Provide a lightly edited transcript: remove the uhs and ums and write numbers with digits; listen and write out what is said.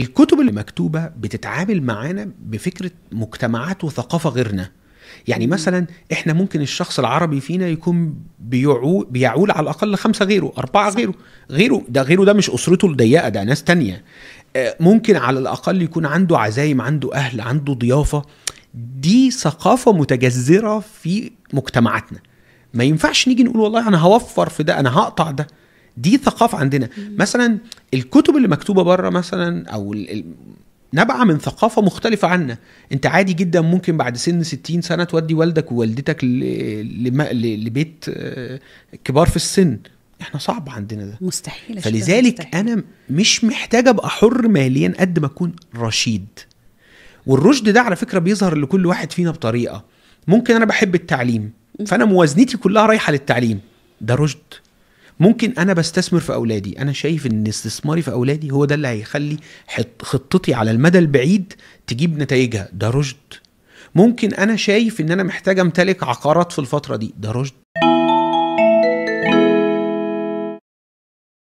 الكتب اللي مكتوبة بتتعامل معانا بفكرة مجتمعات وثقافة غيرنا. يعني مثلا احنا ممكن الشخص العربي فينا يكون بيعول على الأقل 5 غيره، 4 غيره ده مش أسرته الضيقة، ده ناس تانية. ممكن على الأقل يكون عنده عزايم، عنده أهل، عنده ضيافة. دي ثقافة متجذرة في مجتمعاتنا، ما ينفعش نيجي نقول والله أنا هوفر في ده، أنا هقطع ده. دي ثقافة عندنا. مثلا الكتب اللي مكتوبة بره مثلا أو نبع من ثقافة مختلفة عنا. انت عادي جدا ممكن بعد سن 60 سنة تودي والدك ووالدتك لبيت كبار في السن. احنا صعب عندنا ده، مستحيل. فلذلك مستحيل. انا مش محتاج ابقى حر ماليا قد ما اكون رشيد. والرشد ده على فكرة بيظهر لكل واحد فينا بطريقة. ممكن انا بحب التعليم فانا موازنتي كلها رايحة للتعليم، ده رشد. ممكن انا بستثمر في اولادي، انا شايف ان استثماري في اولادي هو ده اللي هيخلي خطتي على المدى البعيد تجيب نتائجها، ده رشد. ممكن انا شايف ان انا محتاج امتلك عقارات في الفترة دي، ده رشد.